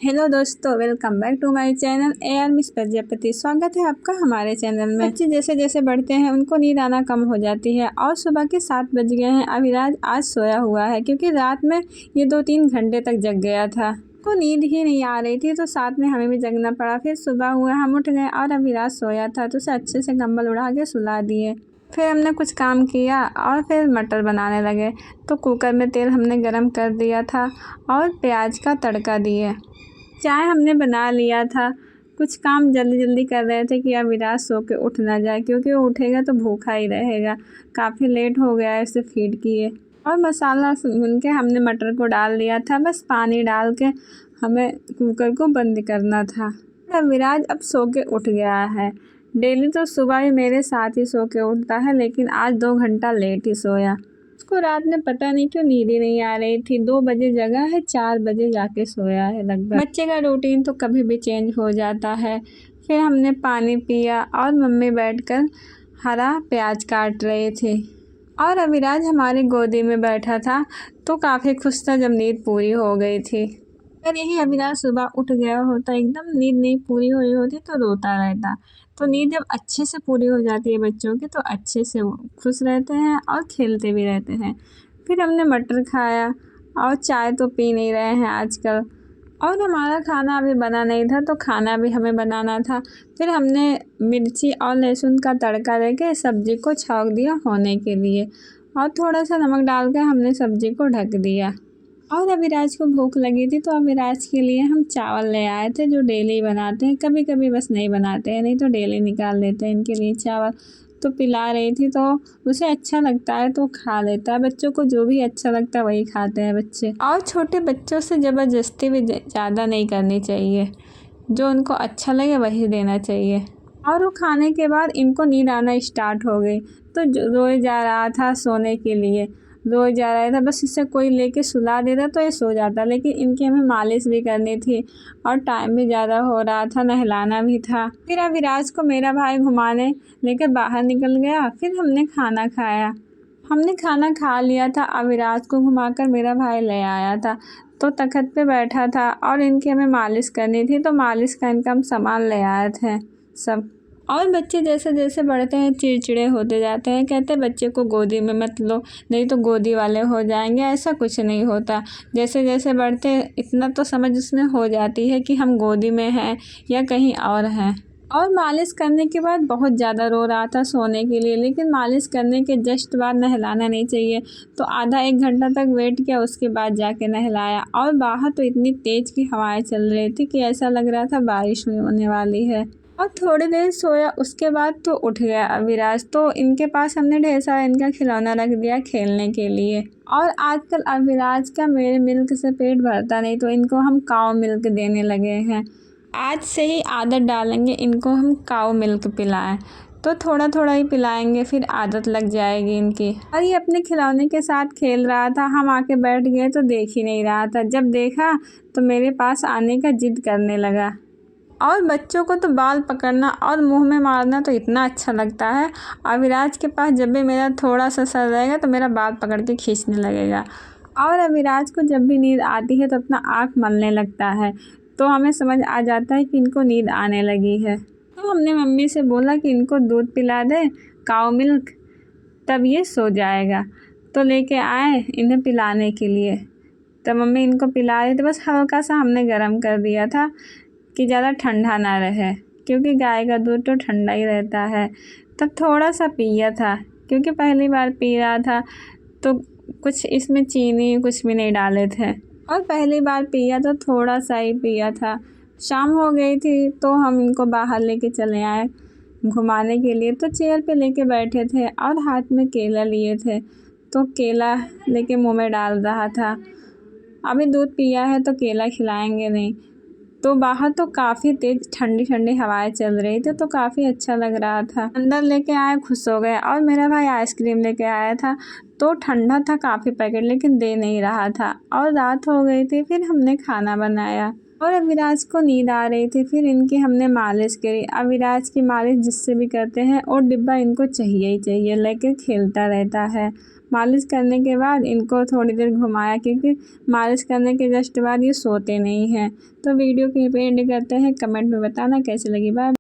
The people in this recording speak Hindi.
हेलो दोस्तों, welcome back to my channel AR Miss Prajapati. स्वागत है आपका हमारे चैनल में। बच्चे जैसे जैसे बढ़ते हैं उनको नींद आना कम हो जाती है और सुबह के 7 बज गए हैं। अविराज आज सोया हुआ है क्योंकि रात में ये 2-3 घंटे तक जग गया था। को नींद ही नहीं आ रही थी तो साथ में हमें भी जगना पड़ा। फिर सुबह हुआ, हम उठ गए और अविराज सोया था तो उसे अच्छे से कंबल उड़ा के सुला दिए। फिर हमने कुछ काम किया और फिर मटर बनाने लगे। तो कुकर में तेल हमने गरम कर दिया था और प्याज का तड़का दिए। चाय हमने बना लिया था। कुछ काम जल्दी जल्दी कर रहे थे कि अविराज सो के उठ ना जाए, क्योंकि वो उठेगा तो भूखा ही रहेगा। काफ़ी लेट हो गया है उसे फीड किए। और मसाला भून के हमने मटर को डाल दिया था। बस पानी डाल के हमें कुकर को बंद करना था। अविराज अब सो के उठ गया है। डेली तो सुबह ही मेरे साथ ही सो के उठता है, लेकिन आज 2 घंटा लेट ही सोया। उसको रात में पता नहीं क्यों नींद ही नहीं आ रही थी। 2 बजे जगा है, 4 बजे जाके सोया है लगभग। बच्चे का रूटीन तो कभी भी चेंज हो जाता है। फिर हमने पानी पिया और मम्मी बैठकर हरा प्याज काट रही थी और अविराज हमारी गोदी में बैठा था तो काफ़ी खुश था जब नींद पूरी हो गई थी। अगर यही अविराज सुबह उठ गया होता, एकदम नींद नहीं पूरी हुई होती तो रोता रहता। तो नींद जब अच्छे से पूरी हो जाती है बच्चों की तो अच्छे से वो खुश रहते हैं और खेलते भी रहते हैं। फिर हमने मटर खाया और चाय तो पी नहीं रहे हैं आजकल। और हमारा खाना अभी बना नहीं था तो खाना भी हमें बनाना था। फिर हमने मिर्ची और लहसुन का तड़का देके सब्ज़ी को छौंक दिया होने के लिए और थोड़ा सा नमक डाल के हमने सब्ज़ी को ढक दिया। और अविराज को भूख लगी थी तो अविराज के लिए हम चावल ले आए थे, जो डेली बनाते हैं। कभी कभी बस नहीं बनाते हैं, नहीं तो डेली निकाल लेते हैं इनके लिए चावल। तो पिला रही थी तो उसे अच्छा लगता है तो खा लेता है। बच्चों को जो भी अच्छा लगता है वही खाते हैं बच्चे। और छोटे बच्चों से ज़बरदस्ती भी ज़्यादा नहीं करनी चाहिए, जो उनको अच्छा लगे वही देना चाहिए। और वो खाने के बाद इनको नींद आना स्टार्ट हो गई तो रोए जा रहा था सोने के लिए। रोए जा रहा था, बस इसे कोई लेके सुला देता तो ये सो जाता। लेकिन इनकी हमें मालिश भी करनी थी और टाइम भी ज़्यादा हो रहा था, नहलाना भी था। फिर अविराज को मेरा भाई घुमाने लेकर बाहर निकल गया। फिर हमने खाना खाया। हमने खाना खा लिया था, अविराज को घुमाकर मेरा भाई ले आया था। तो तख्त पे बैठा था और इनकी हमें मालिश करनी थी तो मालिश का इनका हम सामान ले आए थे सब। और बच्चे जैसे जैसे बढ़ते हैं चिड़चिड़े होते जाते हैं। कहते बच्चे को गोदी में मत लो, नहीं तो गोदी वाले हो जाएंगे। ऐसा कुछ नहीं होता। जैसे जैसे बढ़ते इतना तो समझ उसमें हो जाती है कि हम गोदी में हैं या कहीं और हैं। और मालिश करने के बाद बहुत ज़्यादा रो रहा था सोने के लिए, लेकिन मालिश करने के जस्ट बाद नहलाना नहीं चाहिए। तो आधा 1 घंटा तक वेट किया, उसके बाद जाके नहलाया। और बाहर तो इतनी तेज़ की हवाएं चल रही थी कि ऐसा लग रहा था बारिश होने वाली है। और थोड़ी देर सोया, उसके बाद तो उठ गया अविराज। तो इनके पास हमने ढेर सारा इनका खिलौना रख दिया खेलने के लिए। और आजकल अविराज का मेरे मिल्क से पेट भरता नहीं तो इनको हम काऊ मिल्क देने लगे हैं। आज से ही आदत डालेंगे इनको हम काऊ मिल्क पिलाएं। तो थोड़ा थोड़ा ही पिलाएंगे, फिर आदत लग जाएगी इनकी। और ये अपने खिलौने के साथ खेल रहा था। हम आके बैठ गए तो देख ही नहीं रहा था। जब देखा तो मेरे पास आने का जिद करने लगा। और बच्चों को तो बाल पकड़ना और मुंह में मारना तो इतना अच्छा लगता है। अविराज के पास जब भी मेरा थोड़ा सा सर रहेगा तो मेरा बाल पकड़ के खींचने लगेगा। और अविराज को जब भी नींद आती है तो अपना आँख मलने लगता है। तो हमें समझ आ जाता है कि इनको नींद आने लगी है। तो हमने मम्मी से बोला कि इनको दूध पिला दे, काऊ मिल्क, तब ये सो जाएगा। तो लेके आए इन्हें पिलाने के लिए। तो मम्मी इनको पिला रही थी। बस हल्का सा हमने गर्म कर दिया था कि ज़्यादा ठंडा ना रहे, क्योंकि गाय का दूध तो ठंडा ही रहता है। तब थोड़ा सा पिया था, क्योंकि पहली बार पी रहा था तो कुछ इसमें चीनी कुछ भी नहीं डाले थे। और पहली बार पिया तो थोड़ा सा ही पिया था। शाम हो गई थी तो हम इनको बाहर लेके चले आए घुमाने के लिए। तो चेयर पे लेके बैठे थे और हाथ में केला लिए थे, तो केला लेके मुँह में डाल रहा था। अभी दूध पिया है तो केला खिलाएंगे नहीं। तो बाहर तो काफ़ी तेज़ ठंडी ठंडी हवाएं चल रही थी तो काफ़ी अच्छा लग रहा था। अंदर लेके आए, खुश हो गए। और मेरा भाई आइसक्रीम लेके आया था तो ठंडा था काफ़ी पैकेट, लेकिन दे नहीं रहा था। और रात हो गई थी। फिर हमने खाना बनाया और अविराज को नींद आ रही थी। फिर इनकी हमने मालिश करी। अविराज की मालिश जिससे भी करते हैं और डिब्बा इनको चाहिए ही चाहिए, लेके खेलता रहता है। मालिश करने के बाद इनको थोड़ी देर घुमाया, क्योंकि मालिश करने के जस्ट बाद ये सोते नहीं हैं। तो वीडियो की एंड करते हैं। कमेंट में बताना कैसी लगी। बाय।